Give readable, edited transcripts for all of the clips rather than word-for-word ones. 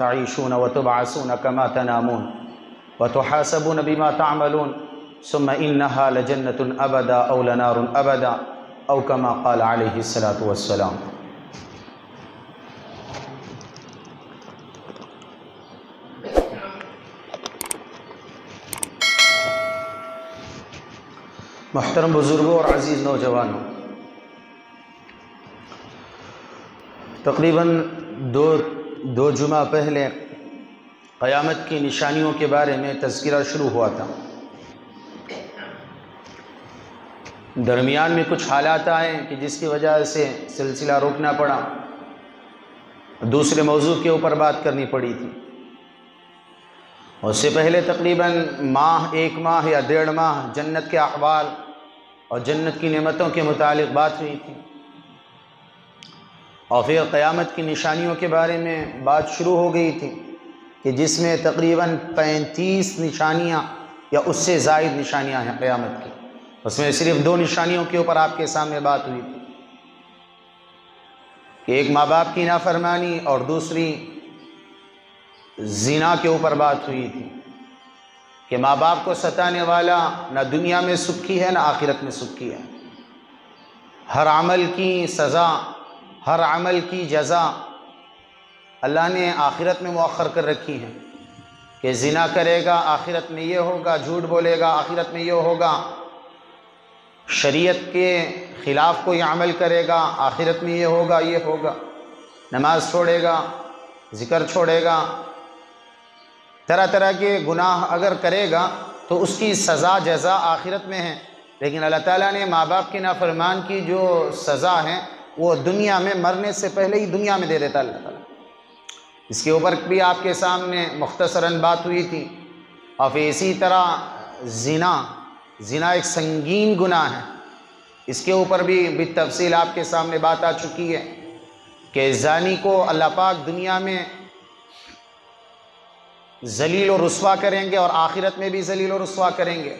تعيشون وتبعثون كما تنامون وتحاسبون بما تعملون ثم إنها لجنة أبدا أو لنار أبدا أو كما قال عليه الصلاة والسلام۔ محترم بزرگوں اور عزیز نوجوانوں، تقریباً دو جمعہ پہلے قیامت کی نشانیوں کے بارے میں تذکرہ شروع ہوا تھا۔ درمیان میں کچھ حالات آئے کہ جس کی وجہ سے سلسلہ روکنا پڑا، دوسرے موضوع کے اوپر بات کرنی پڑی تھی۔ اس سے پہلے تقریباً ایک ماہ یا 1.5 ماہ جنت کے احوال اور جنت کی نعمتوں کے متعلق بات ہوئی تھی، اور پھر قیامت کی نشانیوں کے بارے میں بات شروع ہو گئی تھی کہ جس میں تقریباً 35 نشانیاں یا اس سے زائد نشانیاں ہیں قیامت کی۔ اس میں صرف 2 نشانیوں کے اوپر آپ کے سامنے بات ہوئی تھی کہ ایک ماں باپ کی نافرمانی اور دوسری زنا کے اوپر بات ہوئی تھی کہ ماں باپ کو ستانے والا نہ دنیا میں سکھی ہے نہ آخرت میں سکھی ہے۔ ہر عمل کی سزا، ہر عمل کی جزا اللہ نے آخرت میں مؤخر کر رکھی ہے کہ زنا کرے گا آخرت میں یہ ہوگا، جھوٹ بولے گا آخرت میں یہ ہوگا، شریعت کے خلاف کوئی عمل کرے گا آخرت میں یہ ہوگا یہ ہوگا، نماز چھوڑے گا، ذکر چھوڑے گا، طرح طرح کے گناہ اگر کرے گا تو اس کی سزا جزا آخرت میں ہے۔ لیکن اللہ تعالیٰ نے ماں باپ کے نافرمان کی جو سزا ہے وہ دنیا میں مرنے سے پہلے ہی دنیا میں دے دیتا اللہ تعالیٰ۔ اس کے اوپر بھی آپ کے سامنے مختصراً بات ہوئی تھی۔ اور پھر اسی طرح زنا ایک سنگین گناہ ہے، اس کے اوپر بھی بالتفصیل آپ کے سامنے بات آ چکی ہے کہ زانی کو اللہ پاک دنیا میں ذلیل و رسوا کریں گے اور آخرت میں بھی ذلیل و رسوا کریں گے۔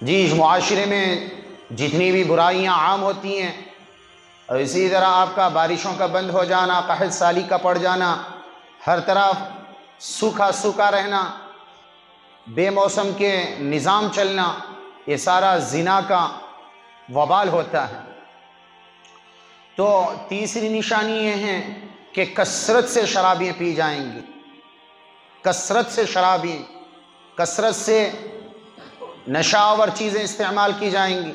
جی، معاشرے میں جتنی بھی برائیاں عام ہوتی ہیں، اور اسی طرح آپ کا بارشوں کا بند ہو جانا، قحط سالی کا پڑ جانا، ہر طرف سوکھا سوکھا رہنا، بے موسم کے نظام چلنا، یہ سارا زنا کا وبال ہوتا ہے۔ تو تیسری نشانی یہ ہے کہ کثرت سے شرابیں پی جائیں گی، کثرت سے شرابیں، کثرت سے نشہ آور چیزیں استعمال کی جائیں گی۔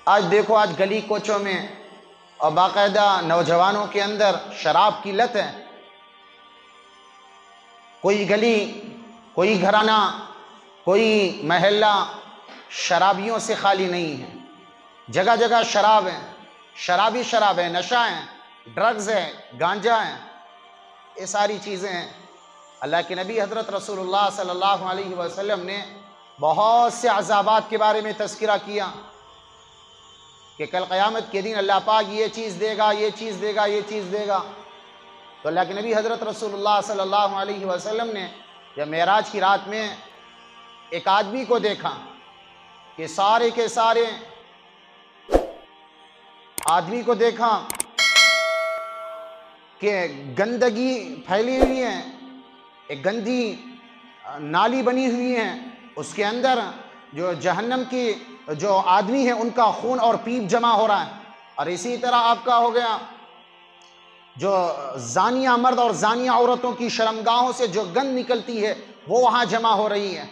آج دیکھو، آج گلی کوچوں میں اور باقاعدہ نوجوانوں کے اندر شراب کی لت ہے۔ کوئی گلی، کوئی گھرانہ، کوئی محلہ شرابیوں سے خالی نہیں ہے۔ جگہ جگہ شراب ہے، شرابی شراب ہے، نشہ ہے، ڈرگز ہے، گانجا ہے، یہ ساری چیزیں ہیں۔ اللہ کے نبی حضرت رسول اللہ صلی اللہ علیہ وسلم نے بہت سے عذابات کے بارے میں تذکرہ کیا کہ کل قیامت کے دن اللہ پاک یہ چیز دے گا، یہ چیز دے گا، یہ چیز دے گا۔ تو اللہ کے نبی حضرت رسول اللہ صلی اللہ علیہ وسلم نے جب معراج کی رات میں ایک آدمی کو دیکھا کہ سارے کے سارے آدمی کو دیکھا کہ گندگی پھیلی ہوئی ہے، ایک گندی نالی بنی ہوئی ہے، اس کے اندر جو جہنم کی جو آدمی ہیں ان کا خون اور پیپ جمع ہو رہا ہے۔ اور اسی طرح آپ کا ہو گیا جو زانیہ مرد اور زانیہ عورتوں کی شرمگاہوں سے جو گند نکلتی ہے وہ وہاں جمع ہو رہی ہے۔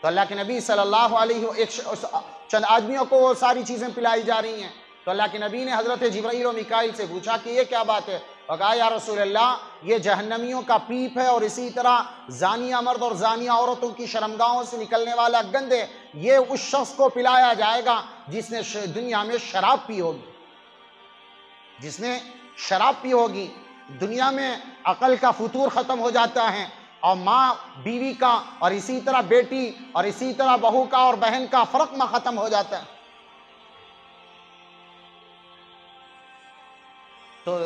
تو اللہ کے نبی صلی اللہ علیہ وسلم چند آدمیوں کو وہ ساری چیزیں پلائی جا رہی ہیں۔ تو اللہ کے نبی نے حضرت جبرائیل و میکائیل سے پوچھا کہ یہ کیا بات ہے؟ اور کہا یا رسول اللہ، یہ جہنمیوں کا پیپ ہے اور اسی طرح زانیہ مرد اور زانیہ عورتوں کی شرمگاہوں سے نکلنے والا گند ہے، یہ اس شخص کو پلایا جائے گا جس نے دنیا میں شراب پی ہوگی، جس نے شراب پی ہوگی۔ دنیا میں عقل کا فطور ختم ہو جاتا ہے، اور ماں بیوی کا اور اسی طرح بیٹی اور اسی طرح بہو کا اور بہن کا فرق میں ختم ہو جاتا ہے۔ تو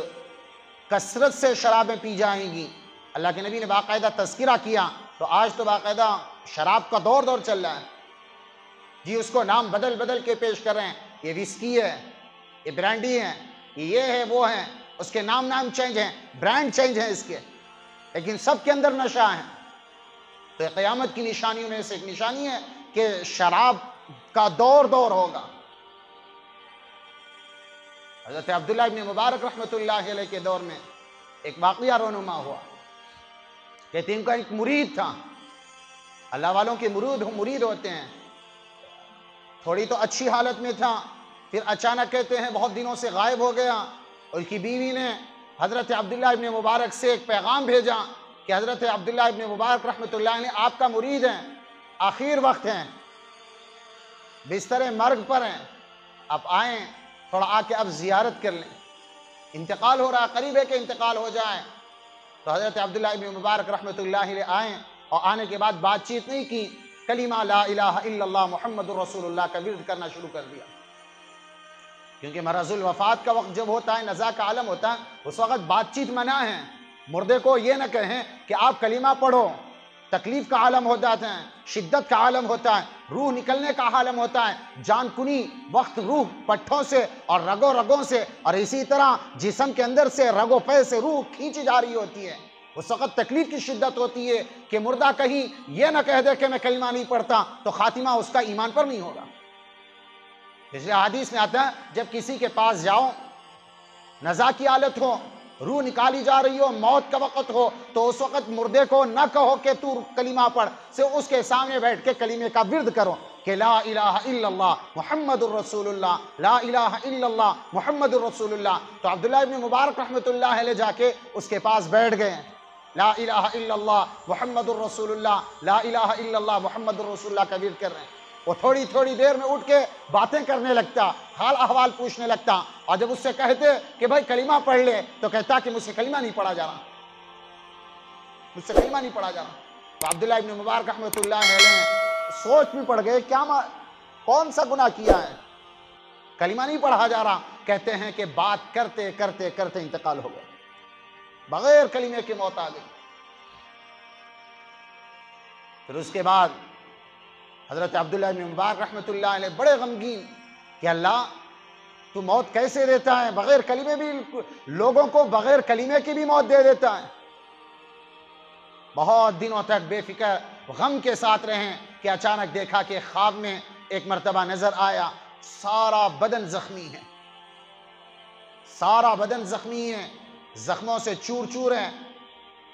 کثرت سے شرابیں پی جائیں گی۔ اللہ کے نبی نے باقاعدہ تذکرہ کیا۔ تو آج تو باقاعدہ شراب کا دور چل رہا ہے، جی اس کو نام بدل بدل کے پیش کر رہے ہیں، یہ وسکی ہے، یہ برانڈی ہے، یہ ہے وہ ہے۔ اس کے نام چینج ہیں، برانڈ چینج ہیں اس کے، لیکن سب کے اندر نشہ ہے۔ تو قیامت کی نشانیوں میں سے ایک نشانی ہے کہ شراب کا دور ہوگا۔ حضرت عبداللہ ابن مبارک رحمۃ اللہ علیہ کے دور میں ایک واقعہ رونما ہوا، کہتے ہیں ان کا ایک مرید تھا، اللہ والوں کے مرید ہوتے ہیں، تھوڑی تو اچھی حالت میں تھا، پھر اچانک کہتے ہیں بہت دنوں سے غائب ہو گیا۔ ان کی بیوی نے حضرت عبداللہ ابن مبارک سے ایک پیغام بھیجا کہ حضرت عبداللہ ابن مبارک رحمۃ اللہ علیہ آپ کا مرید ہیں، آخر وقت ہیں، بستر مرگ پر ہیں، آپ آئیں، تھوڑا آ کے اب زیارت کر لیں، انتقال ہو رہا، قریب ہے کہ انتقال ہو جائے۔ تو حضرت عبداللہ ابن مبارک رحمۃ اللہ علیہ آئیں، اور آنے کے بعد بات چیت نہیں کی، کلمہ لا الہ الا اللہ محمد رسول اللہ کا ورد کرنا شروع کر دیا، کیونکہ مرض الوفات کا وقت جب ہوتا ہے، نزا کا عالم ہوتا ہے، اس وقت بات چیت منع ہے۔ مردے کو یہ نہ کہیں کہ آپ کلمہ پڑھو، تکلیف کا عالم ہو جاتا ہے، شدت کا عالم ہوتا ہے، روح نکلنے کا عالم ہوتا ہے، جان کنی وقت روح پٹھوں سے اور رگوں سے اور اسی طرح جسم کے اندر سے رگوں پے سے روح کھینچی جا رہی ہوتی ہے، اس وقت تکلیف کی شدت ہوتی ہے کہ مردہ کہیں یہ نہ کہہ دے کہ میں کلمہ نہیں پڑھتا، تو خاتمہ اس کا ایمان پر نہیں ہوگا۔ اس لیے حدیث میں آتا ہے جب کسی کے پاس جاؤ، نزا کی حالت ہو، روح نکالی جا رہی ہو، موت کا وقت ہو، تو اس وقت مردے کو نہ کہو کہ تو کلمہ پڑھ، صرف اس کے سامنے بیٹھ کے کلمے کا ورد کرو کہ لا الہ الا اللہ محمد الرسول اللہ، لا الہ الا اللہ محمد الرسول اللہ۔ تو عبداللہ ابن مبارک رحمۃ اللہ علیہ جا کے اس کے پاس بیٹھ گئے، لا الہ الا اللہ محمد الرسول اللہ، لا الہ الا اللہ محمد الرسول اللہ کا ورد کر رہے ہیں۔ وہ تھوڑی دیر میں اٹھ کے باتیں کرنے لگتا، حال احوال پوچھنے لگتا، اور جب اس سے کہتے کہ بھائی کلمہ پڑھ لے تو کہتا کہ مجھ سے کلمہ نہیں پڑھا جا رہا، مجھ سے کلمہ نہیں پڑھا جا رہا۔ تو عبداللہ ابن مبارک رحمۃ اللہ علیہ سوچ بھی پڑ گئے کون سا گناہ کیا ہے، کلمہ نہیں پڑھا جا رہا۔ کہتے ہیں کہ بات کرتے کرتے انتقال ہو گیا، بغیر کلمے کے موت آ گئی۔ پھر اس کے بعد حضرت عبداللہ ابن مبارک رحمۃ اللہ علیہ بڑے غمگین کہ اللہ تو موت کیسے دیتا ہے، بغیر کلمے بھی لوگوں کو بغیر کلمے کی بھی موت دے دیتا ہے۔ بہت دنوں تک بے فکر غم کے ساتھ رہے کہ اچانک دیکھا کہ خواب میں ایک مرتبہ نظر آیا سارا بدن زخمی ہے، سارا بدن زخمی ہے، زخموں سے چور ہیں،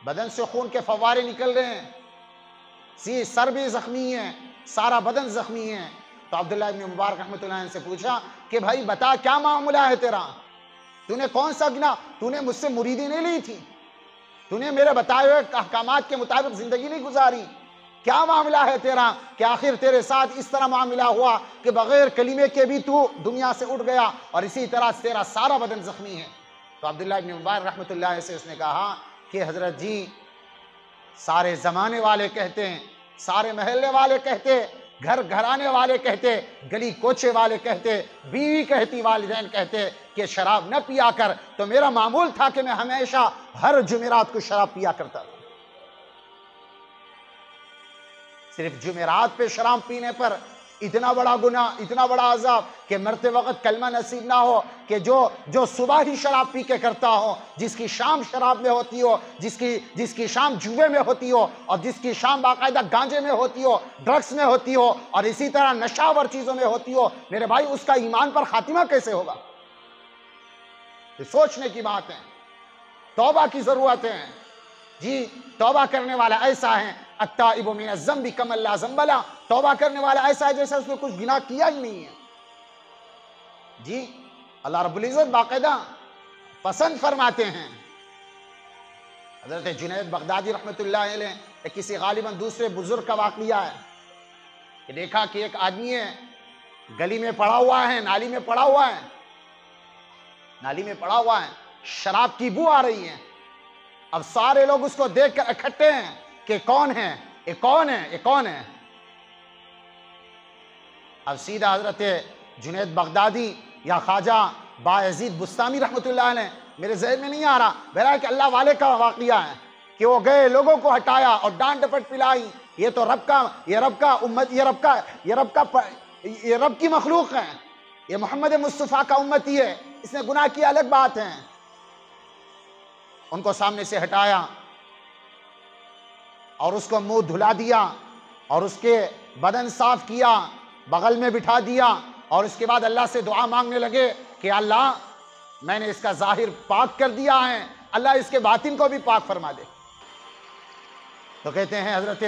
بدن سے خون کے فوارے نکل رہے ہیں، سر بھی زخمی ہے، سارا بدن زخمی ہے۔ تو عبداللہ ابن مبارک رحمۃ اللہ عنہ سے پوچھا کہ بھائی بتا کیا معاملہ ہے تیرا، تو نے کون سا گناہ، تو نے مجھ سے مریدی نہیں لی تھی، تو نے میرے بتائے ہوئے احکامات کے مطابق زندگی نہیں گزاری، کیا معاملہ ہے تیرا کہ آخر تیرے ساتھ اس طرح معاملہ ہوا کہ بغیر کلمے کے بھی تو دنیا سے اٹھ گیا اور اسی طرح تیرا سارا بدن زخمی ہے۔ تو عبداللہ ابن مبارک رحمۃ اللہ علیہ سے اس نے کہا کہ حضرت جی سارے زمانے والے کہتے ہیں، سارے محلے والے کہتے، گھر گھرانے والے کہتے، گلی کوچے والے کہتے، بیوی کہتی، والدین کہتے کہ شراب نہ پیا کر، تو میرا معمول تھا کہ میں ہمیشہ ہر جمعرات کو شراب پیا کرتا تھا۔ صرف جمعرات پہ شراب پینے پر اتنا بڑا گناہ، اتنا بڑا عذاب کہ مرتے وقت کلمہ نصیب نہ ہو، کہ جو صبح ہی شراب پی کے کرتا ہو، جس کی شام شراب میں ہوتی ہو، جس کی شام جوے میں ہوتی ہو، اور جس کی شام باقاعدہ گانجے میں ہوتی ہو، ڈرگس میں ہوتی ہو، اور اسی طرح نشاور چیزوں میں ہوتی ہو، میرے بھائی اس کا ایمان پر خاتمہ کیسے ہوگا؟ یہ سوچنے کی بات ہے، توبہ کی ضرورت ہے۔ جی توبہ کرنے والا ایسا ہے التائب من الذنب کمن لا ذنب لہ، توبہ کرنے والا ایسا ہے جیسے اس نے کچھ گناہ کیا ہی نہیں ہے۔ جی اللہ رب العزت باقاعدہ پسند فرماتے ہیں۔ حضرت جنید بغدادی رحمۃ اللہ علیہ کسی غالباً دوسرے بزرگ کا واقعہ ہے کہ دیکھا کہ ایک آدمی ہے گلی میں پڑا ہوا ہے، نالی میں پڑا ہوا ہے، نالی میں پڑا ہوا ہے، شراب کی بو آ رہی ہے۔ اب سارے لوگ اس کو دیکھ کر اکٹھے ہیں کہ کون ہے یہ، کون ہے یہ، کون ہے؟ اب سیدھا حضرت جنید بغدادی یا خواجہ بایزید بستامی رحمۃ اللہ علیہ، میرے ذہن میں نہیں آ رہا، بہرحال کہ اللہ والے کا واقعہ ہے کہ وہ گئے، لوگوں کو ہٹایا اور ڈانٹ ڈپٹ پلائی، یہ تو رب کا امت، یہ رب کی مخلوق ہے، یہ محمد مصطفیٰ کا امتی ہے، اس نے گناہ کیا الگ بات ہے۔ ان کو سامنے سے ہٹایا اور اس کو منہ دھلا دیا اور اس کے بدن صاف کیا، بغل میں بٹھا دیا، اور اس کے بعد اللہ سے دعا مانگنے لگے کہ اللہ میں نے اس کا ظاہر پاک کر دیا ہے، اللہ اس کے باطن کو بھی پاک فرما دے۔ تو کہتے ہیں حضرت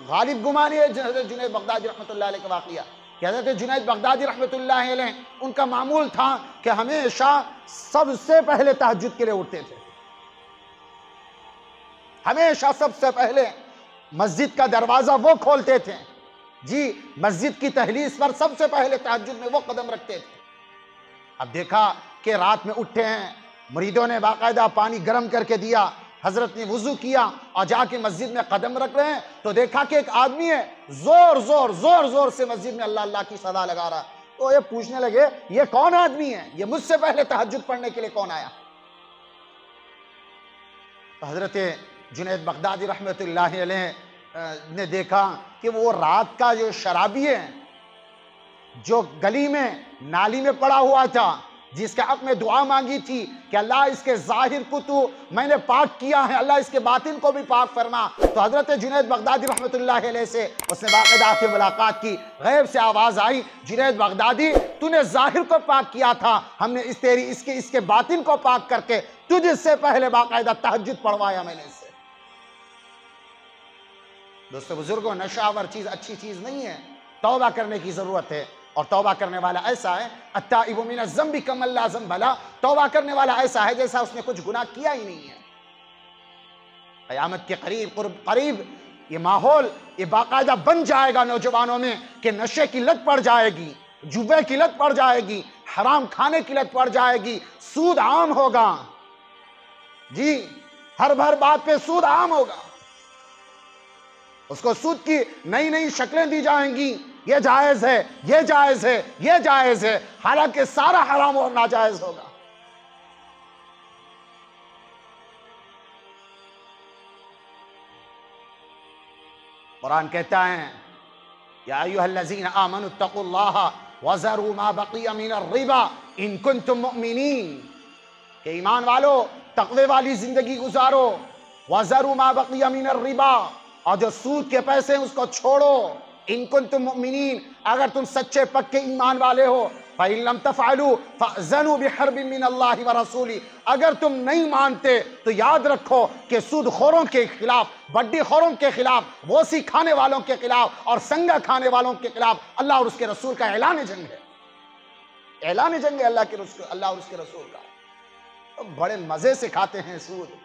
غالب گمانی ہے حضرت جنید بغدادی رحمۃ اللہ علیہ کا واقعہ کہ حضرت جنید بغدادی رحمۃ اللہ علیہ ان کا معمول تھا کہ ہمیشہ سب سے پہلے تہجد کے لیے اٹھتے تھے، ہمیشہ سب سے پہلے مسجد کا دروازہ وہ کھولتے تھے، جی مسجد کی تہلیز پر سب سے پہلے تہجد میں وہ قدم رکھتے تھے۔ اب دیکھا کہ رات میں اٹھے ہیں، مریدوں نے باقاعدہ پانی گرم کر کے دیا، حضرت نے وضو کیا اور جا کے مسجد میں قدم رکھ رہے ہیں تو دیکھا کہ ایک آدمی ہے زور زور زور زور سے مسجد میں اللہ اللہ کی صدا لگا رہا، تو یہ پوچھنے لگے یہ کون آدمی ہے، یہ مجھ سے پہلے تہجد پڑھنے کے لیے کون آیا؟ تو حضرت جنید بغدادی رحمۃ اللہ علیہ نے دیکھا کہ وہ رات کا جو شرابی ہے جو گلی میں نالی میں پڑا ہوا تھا، جس کے حق میں دعا مانگی تھی کہ اللہ اس کے ظاہر کو تو میں نے پاک کیا ہے، اللہ اس کے باطن کو بھی پاک فرما، تو حضرت جنید بغدادی رحمۃ اللہ علیہ سے اس نے باقاعدہ آ کے ملاقات کی، غیب سے آواز آئی جنید بغدادی تو نے ظاہر کو پاک کیا تھا، ہم نے اس کے باطن کو پاک کر کے تجھ سے پہلے باقاعدہ تہجد پڑھوایا میں نے اس سے۔ دوستو بزرگوں، نشہ آور چیز اچھی چیز نہیں ہے، توبہ کرنے کی ضرورت ہے، اور توبہ کرنے والا ایسا ہے التائب من الذنب کمن لا ذنب لہ، توبہ کرنے والا ایسا ہے جیسا اس نے کچھ گناہ کیا ہی نہیں ہے۔ قیامت کے قریب یہ ماحول یہ باقاعدہ بن جائے گا نوجوانوں میں کہ نشے کی لت پڑ جائے گی، جوے کی لت پڑ جائے گی، حرام کھانے کی لت پڑ جائے گی، سود عام ہوگا، جی ہر بھر بات پہ سود عام ہوگا، اس کو سود کی نئی نئی شکلیں دی جائیں گی، یہ جائز ہے، یہ جائز ہے، یہ جائز ہے، حالانکہ سارا حرام اور ناجائز ہوگا۔ قرآن کہتا ہے یا ایھا الذین آمنوا اتقوا اللہ وذروا ما بقی من الربا ان کنتم مؤمنین، کہ ایمان والو تقوی والی زندگی گزارو، وذروا ما بقی من الربا، اور جو سود کے پیسے ہیں اس کو چھوڑو، ان کنتم مؤمنین، اگر تم سچے پکے ایمان والے ہو، فَإِن لَمْ تَفْعَلُوا فَأْذَنُوا بِحَرْبٍ مِّنَ اللَّهِ وَرَسُولِهِ، اگر تم نہیں مانتے تو یاد رکھو کہ سود خوروں کے خلاف، بڈی خوروں کے خلاف، ووسی کھانے والوں کے خلاف اور سنگا کھانے والوں کے خلاف اللہ اور اس کے رسول کا اعلان جنگ ہے، اعلان جنگ ہے اللہ اور اس کے رسول کا۔ بڑے مزے سے کھاتے ہیں سود،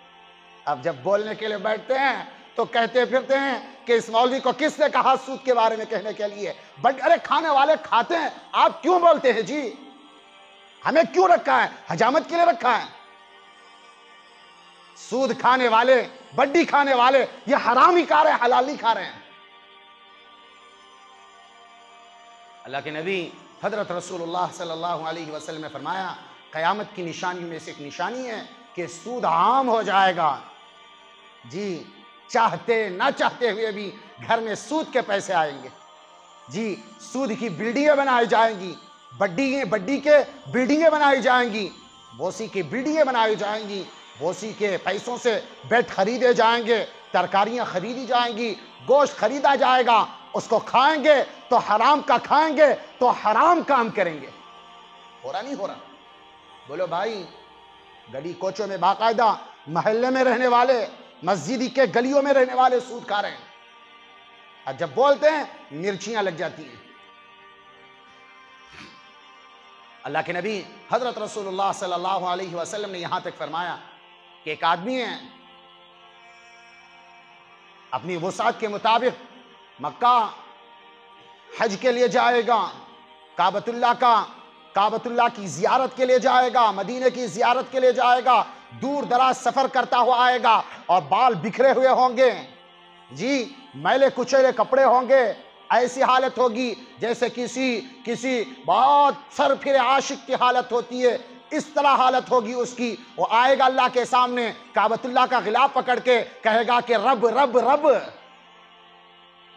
اب جب بولنے کے لیے بیٹھتے ہیں تو کہتے پھرتے ہیں کہ اس مولوی کو کس نے کہا سود کے بارے میں کہنے کے لیے، بٹ ارے کھانے والے کھاتے ہیں، آپ کیوں بولتے ہیں جی؟ ہمیں کیوں رکھا ہے؟ حجامت کے لیے رکھا ہے؟ سود کھانے والے، بڈی کھانے والے یہ حرام ہی کھا رہے ہیں، حلال نہیں کھا رہے ہیں۔ اللہ کے نبی حضرت رسول اللہ صلی اللہ علیہ وسلم نے فرمایا قیامت کی نشانیوں میں سے ایک نشانی ہے کہ سود عام ہو جائے گا، جی چاہتے نہ چاہتے ہوئے بھی گھر میں سود کے پیسے آئیں گے، جی سود کی بلڈنگیں بنائی جائیں گی، بڈی کے بلڈنگیں بنائی جائیں گی، بوسی کی بلڈنگیں بنائی جائیں گی، بوسی کے پیسوں سے بیٹ خریدے جائیں گے، ترکاریاں خریدی جائیں گی، گوشت خریدا جائے گا، اس کو کھائیں گے تو حرام کا کھائیں گے تو حرام کام کریں گے۔ ہو رہا نہیں ہو رہا؟ بولو بھائی، گلی کوچوں میں باقاعدہ محلے میں رہنے والے، مسجدی کے گلیوں میں رہنے والے سود کھا رہے ہیں، اور جب بولتے ہیں مرچیاں لگ جاتی ہیں۔ اللہ کے نبی حضرت رسول اللہ صلی اللہ علیہ وسلم نے یہاں تک فرمایا کہ ایک آدمی ہے اپنی وسعت کے مطابق مکہ حج کے لیے جائے گا، کعبۃ اللہ کی زیارت کے لیے جائے گا، مدینے کی زیارت کے لیے جائے گا، دور دراز سفر کرتا ہوا آئے گا اور بال بکھرے ہوئے ہوں گے، جی میلے کچیلے کپڑے ہوں گے، ایسی حالت ہوگی جیسے کسی بہت سر پھرے عاشق کی حالت ہوتی ہے، اس طرح حالت ہوگی اس کی۔ وہ آئے گا اللہ کے سامنے، کعبۃ اللہ کا غلاف پکڑ کے کہے گا کہ رب رب رب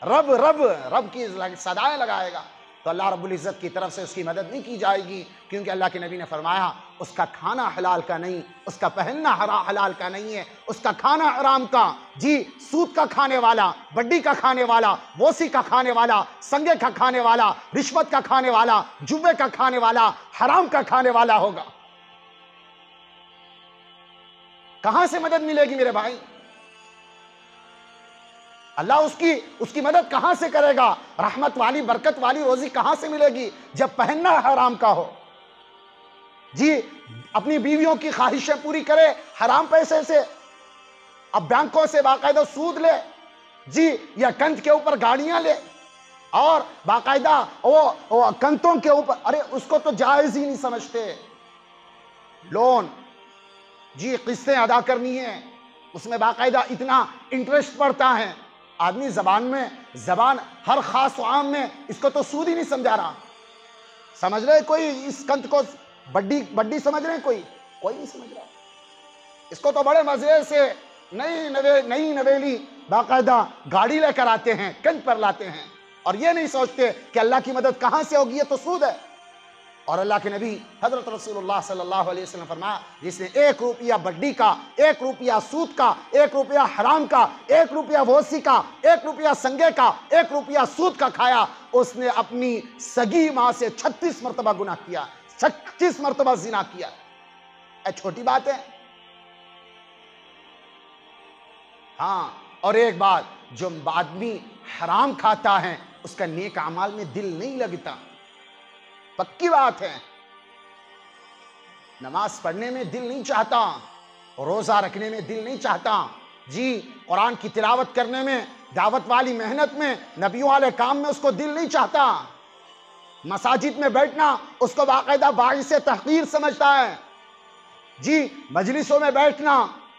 رب رب رب کی صدائیں لگائے گا، تو اللہ رب العزت کی طرف سے اس کی مدد نہیں کی جائے گی، کیونکہ اللہ کے نبی نے فرمایا اس کا کھانا حلال کا نہیں، اس کا پہننا حلال کا نہیں ہے، اس کا کھانا حرام کا۔ جی، سود کا کھانے والا، بڈی کا کھانے والا، ووسی کا کھانے والا، سنگے کا کھانے والا، رشوت کا کھانے والا، جوے کا کھانے والا، حرام کا کھانے والا ہوگا۔ کہاں سے مدد ملے گی میرے بھائی؟ اللہ اس کی مدد کہاں سے کرے گا؟ رحمت والی برکت والی روزی کہاں سے ملے گی جب پہننا حرام کا ہو؟ جی، اپنی بیویوں کی خواہشیں پوری کرے حرام پیسے سے، اب بینکوں سے باقاعدہ سود لے، جی، یا کنت کے اوپر گاڑیاں لے، اور باقاعدہ وہ کنتوں کے اوپر، ارے اس کو تو جائز ہی نہیں سمجھتے۔ لون، جی، قسطیں ادا کرنی ہے، اس میں باقاعدہ اتنا انٹرسٹ پڑتا ہے، آدمی زبان ہر خاص و عام میں اس کو تو سود ہی نہیں سمجھا رہا۔ سمجھ رہے کوئی اس کنت کو بڈی سمجھ رہے کوئی نہیں سمجھ رہا۔ اس کو تو بڑے مزے سے نئی نویلی باقاعدہ گاڑی لے کر آتے ہیں، کنت پر لاتے ہیں، اور یہ نہیں سوچتے کہ اللہ کی مدد کہاں سے ہوگی، یہ تو سود ہے۔ اور اللہ کے نبی حضرت رسول اللہ صلی اللہ علیہ وسلم فرمایا، جس نے 1 روپیہ بڈی کا، 1 روپیہ سود کا، 1 روپیہ حرام کا، 1 روپیہ ووسی کا، 1 روپیہ سنگے کا، 1 روپیہ سود کا کھایا، اس نے اپنی سگی ماں سے 36 مرتبہ گناہ کیا، 36 مرتبہ زنا کیا۔ اے چھوٹی بات ہے؟ ہاں، اور ایک بات، جو آدمی حرام کھاتا ہے اس کا نیک اعمال میں دل نہیں لگتا، پکی بات ہے۔ نماز پڑھنے میں دل نہیں چاہتا، روزہ رکھنے میں دل نہیں چاہتا، جی، قرآن کی تلاوت کرنے میں، دعوت والی محنت میں، نبیوں والے کام میں اس کو دل نہیں چاہتا، مساجد میں بیٹھنا اس کو باقاعدہ باعث تحقیر سمجھتا ہے، جی، مجلسوں میں بیٹھنا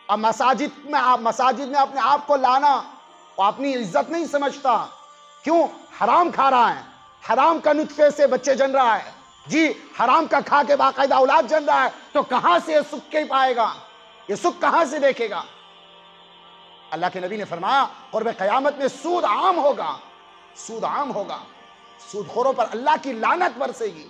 اور مساجد میں اپنے آپ کو لانا وہ اپنی عزت نہیں سمجھتا۔ کیوں؟ حرام کھا رہا ہے، حرام کا نطفے سے بچے جن رہا ہے، جی، حرام کا کھا کے باقاعدہ اولاد جن رہا ہے، تو کہاں سے یہ سکھ کے پائے گا؟ یہ سکھ کہاں سے دیکھے گا؟ اللہ کے نبی نے فرمایا قرب قیامت میں سود عام ہوگا، سود عام ہوگا، سود خوروں پر اللہ کی لعنت برسے گی۔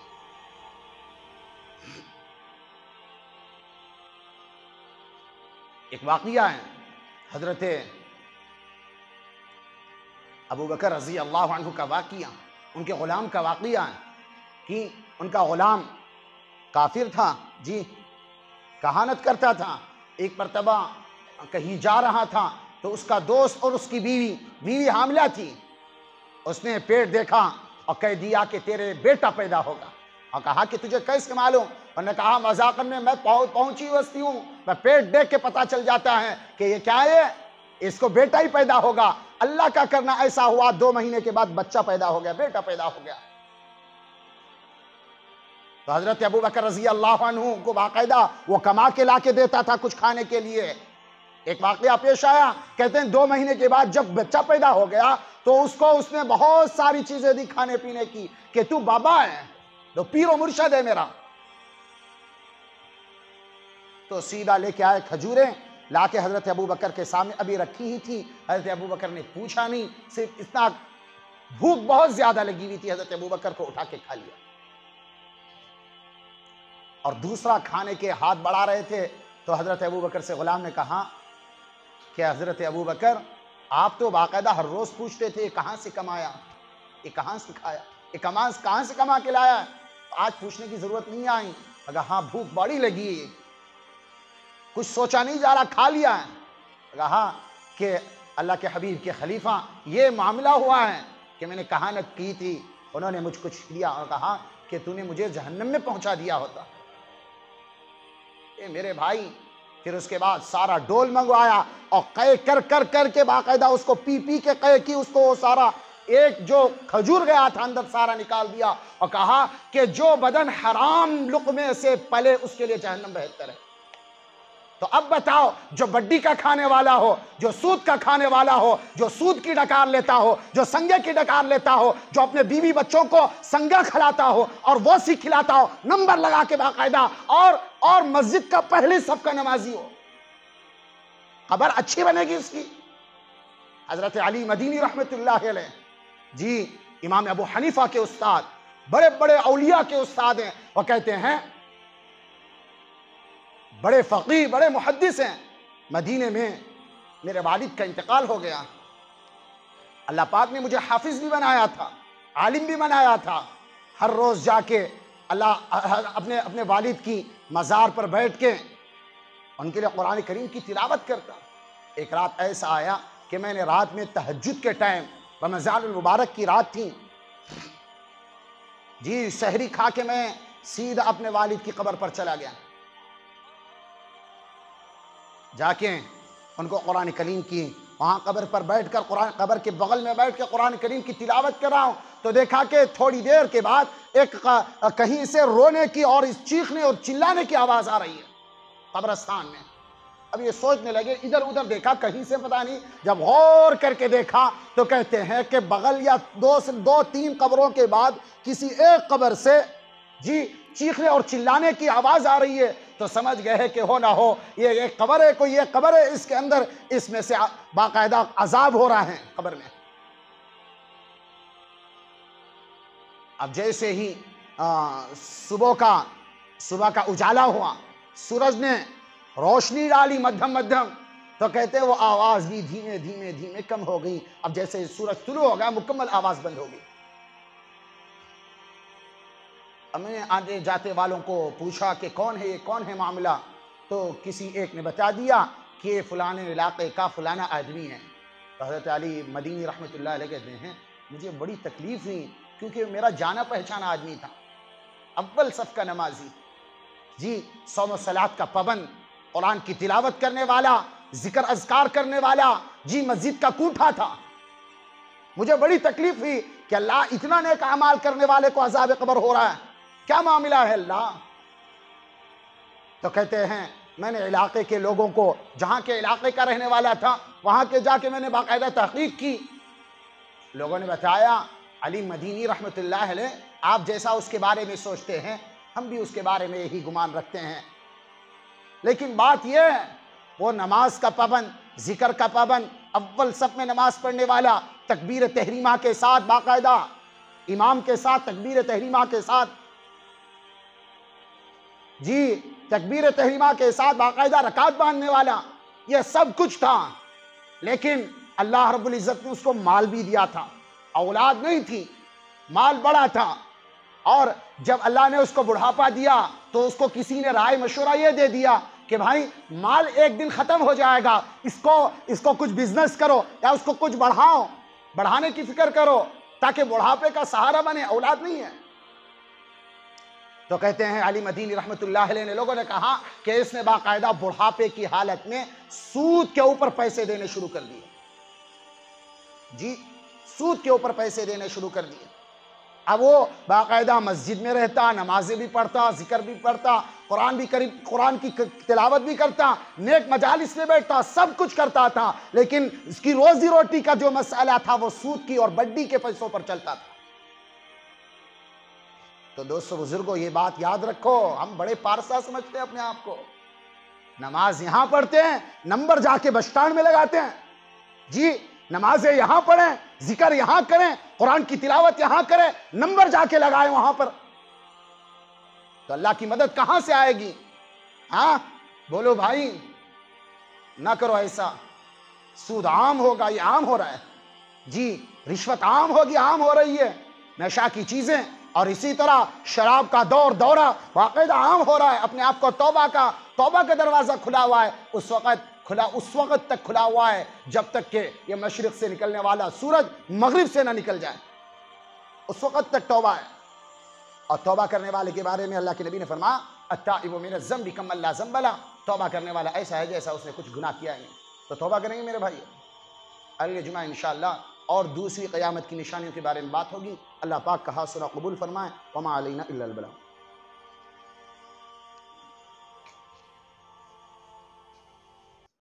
ایک واقعہ ہے حضرت ابو بکر رضی اللہ عنہ کا واقعہ، ان کے غلام کا واقعہ ہے کہ ان کا غلام کافر تھا، جی، کہانت کرتا تھا۔ ایک مرتبہ کہیں جا رہا تھا تو اس کا دوست اور اس کی بیوی حاملہ تھی، اس نے پیٹ دیکھا اور کہہ دیا کہ تیرے بیٹا پیدا ہوگا، اور کہا کہ تجھے کیسے معلوم؟ اور نے کہا مذاقن میں پہنچی وسطی ہوں، میں پیٹ دیکھ کے پتا چل جاتا ہے کہ یہ کیا ہے، اس کو بیٹا ہی پیدا ہوگا۔ اللہ کا کرنا ایسا ہوا، 2 مہینے کے بعد بچہ پیدا ہو گیا، بیٹا پیدا ہو گیا۔ تو حضرت ابو بکر رضی اللہ عنہ کو باقاعدہ وہ کما کے لا کے دیتا تھا کچھ کھانے کے لیے۔ ایک واقعہ پیش آیا، کہتے ہیں 2 مہینے کے بعد جب بچہ پیدا ہو گیا تو اس نے بہت ساری چیزیں دی کھانے پینے کی کہ تو بابا ہے، تو پیر و مرشد ہے میرا۔ تو سیدھا لے کے آئے کھجوریں، لا کے حضرت ابو بکر کے سامنے ابھی رکھی ہی تھی، حضرت ابو بکر نے پوچھا نہیں، صرف اتنا بھوک بہت زیادہ لگی ہوئی تھی، حضرت ابو بکر کو اٹھا کے کھا لیا۔ اور دوسرا کھانے کے ہاتھ بڑھا رہے تھے تو حضرت ابو بکر سے غلام نے کہا کہ حضرت ابو بکر آپ تو باقاعدہ ہر روز پوچھتے تھے یہ کہاں سے کمایا، یہ کہاں سے کھایا، یہ کہاں سے کما کے لایا، آج پوچھنے کی ضرورت نہیں آئی۔ اگر ہاں بھوک بڑی لگی، کچھ سوچا نہیں جا رہا، کھا لیا ہے۔ کہا کہ اللہ کے حبیب کے خلیفہ یہ معاملہ ہوا ہے کہ میں نے کہانت کی تھی، انہوں نے مجھ کچھ دیا اور کہا کہ تو نے مجھے جہنم میں پہنچا دیا ہوتا۔ اے میرے بھائی، پھر اس کے بعد سارا ڈول منگوایا اور قے کر کے باقاعدہ اس کو پی کے قے کی، اس کو وہ سارا ایک جو کھجور گیا تھا اندر سارا نکال دیا اور کہا کہ جو بدن حرام لقمے سے پلے اس کے لیے جہنم بہتر ہے۔ تو اب بتاؤ، جو بڈی کا کھانے والا ہو، جو سود کا کھانے والا ہو، جو سود کی ڈکار لیتا ہو، جو سنگے کی ڈکار لیتا ہو، جو اپنے بیوی بچوں کو سنگا کھلاتا ہو اور وہ سی کھلاتا ہو، نمبر لگا کے باقاعدہ اور مسجد کا پہلے صف کا نمازی ہو، قبر اچھی بنے گی اس کی؟ حضرت علی مدینی رحمت اللہ علیہ، جی، امام ابو حنیفہ کے استاد، بڑے بڑے اولیاء کے استاد ہیں، وہ کہتے ہیں بڑے فقیہ بڑے محدث ہیں، مدینے میں میرے والد کا انتقال ہو گیا، اللہ پاک نے مجھے حافظ بھی بنایا تھا، عالم بھی بنایا تھا، ہر روز جا کے اللہ اپنے والد کی مزار پر بیٹھ کے ان کے لیے قرآن کریم کی تلاوت کرتا۔ ایک رات ایسا آیا کہ میں نے رات میں تہجد کے ٹائم، رمضان المبارک کی رات تھی جی، سحری کھا کے میں سیدھا اپنے والد کی قبر پر چلا گیا، جا کے ان کو قرآن کریم کی وہاں قبر پر بیٹھ کر قبر کے بغل میں بیٹھ کے قرآن کریم کی تلاوت کر رہا ہوں، تو دیکھا کہ تھوڑی دیر کے بعد ایک کہیں سے رونے کی اور چیخنے اور چلانے کی آواز آ رہی ہے قبرستان میں۔ اب یہ سوچنے لگے، ادھر ادھر دیکھا، کہیں سے پتہ نہیں، جب غور کر کے دیکھا تو کہتے ہیں کہ بغل یا دو تین قبروں کے بعد کسی ایک قبر سے جی چیخنے اور چلانے کی آواز آ رہی ہے، تو سمجھ گئے کہ ہو نہ ہو یہ ایک قبر ہے، کوئی ایک قبر ہے، اس کے اندر اس میں سے باقاعدہ عذاب ہو رہا ہے قبر میں۔ اب جیسے ہی صبح کا اجالا ہوا، سورج نے روشنی ڈالی مدھم تو کہتے ہیں وہ آواز بھی دھیمے دھیمے کم ہو گئی، اب جیسے سورج طلوع ہو گیا مکمل آواز بند ہو گئی۔ اب میں نے آنے جاتے والوں کو پوچھا کہ کون ہے یہ، کون ہے معاملہ، تو کسی ایک نے بتا دیا کہ یہ فلانے علاقے کا فلانا آدمی ہے۔ حضرت علی مدینی رحمۃ اللہ علیہ کہتے ہیں مجھے بڑی تکلیف ہوئی، کیونکہ میرا جانا پہچانا آدمی تھا، اول صف کا نمازی جی، صوم و صلات کا پابند، قرآن کی تلاوت کرنے والا، ذکر اذکار کرنے والا جی، مسجد کا کوٹھا تھا۔ مجھے بڑی تکلیف ہوئی کہ اللہ اتنا نیک اعمال کرنے والے کو عذاب قبر ہو رہا ہے، کیا معاملہ ہے اللہ؟ تو کہتے ہیں میں نے علاقے کے لوگوں کو، جہاں کے علاقے کا رہنے والا تھا، وہاں کے جا کے میں نے باقاعدہ تحقیق کی، لوگوں نے بتایا علی مدینی رحمۃ اللہ علیہ آپ جیسا اس کے بارے میں سوچتے ہیں، ہم بھی اس کے بارے میں یہی گمان رکھتے ہیں، لیکن بات یہ ہے وہ نماز کا پابند، ذکر کا پابند، اول صف میں نماز پڑھنے والا، تکبیر تحریمہ کے ساتھ باقاعدہ امام کے ساتھ تکبیر تحریمہ کے ساتھ جی، تکبیر تحریمہ کے ساتھ باقاعدہ رکعت باندھنے والا، یہ سب کچھ تھا، لیکن اللہ رب العزت نے اس کو مال بھی دیا تھا، اولاد نہیں تھی، مال بڑا تھا، اور جب اللہ نے اس کو بڑھاپا دیا تو اس کو کسی نے رائے مشورہ یہ دے دیا کہ بھائی مال ایک دن ختم ہو جائے گا، اس کو کچھ بزنس کرو یا اس کو کچھ بڑھانے کی فکر کرو تاکہ بڑھاپے کا سہارا بنے، اولاد نہیں ہے۔ تو کہتے ہیں علی مدینی رحمت اللہ علیہ نے، لوگوں نے کہا کہ اس نے باقاعدہ بڑھاپے کی حالت میں سود کے اوپر پیسے دینے شروع کر دیے جی، سود کے اوپر پیسے دینے شروع کر دیے۔ اب وہ باقاعدہ مسجد میں رہتا، نمازیں بھی پڑھتا، ذکر بھی پڑھتا، قرآن کی تلاوت بھی کرتا، نیک مجالس میں بیٹھتا، سب کچھ کرتا تھا، لیکن اس کی روزی روٹی کا جو مسئلہ تھا وہ سود کی اور بڈی کے پیسوں پر چلتا تھا۔ تو دوستو بزرگوں یہ بات یاد رکھو، ہم بڑے پارسا سمجھتے ہیں اپنے آپ کو، نماز یہاں پڑھتے ہیں، نمبر جا کے بس اسٹینڈ میں لگاتے ہیں جی، نمازیں یہاں پڑھیں، ذکر یہاں کریں، قرآن کی تلاوت یہاں کریں، نمبر جا کے لگائیں وہاں پر، تو اللہ کی مدد کہاں سے آئے گی؟ ہاں بولو بھائی، نہ کرو ایسا، سود عام ہوگا، یہ عام ہو رہا ہے جی، رشوت عام ہوگی، عام ہو رہی ہے، نشہ کی چیزیں، اور اسی طرح شراب کا دورہ باقاعدہ عام ہو رہا ہے۔ اپنے آپ کو توبہ کا دروازہ کھلا ہوا ہے، اس وقت تک کھلا ہوا ہے جب تک کہ یہ مشرق سے نکلنے والا سورج مغرب سے نہ نکل جائے، اس وقت تک توبہ ہے۔ اور توبہ کرنے والے کے بارے میں اللہ کے نبی نے فرمایا التائب من الذنب کمن لا ذنب لہ، توبہ کرنے والا ایسا ہے جیسا اس نے کچھ گناہ کیا ہی نہیں۔ تو توبہ کریں گے میرے بھائی، اگلے جمعہ انشاءاللہ اور دوسری قیامت کی نشانیوں کے بارے میں بات ہوگی۔ اللہ پاک کا حاصل قبول فرمائے، وما علینا الا البلاغ۔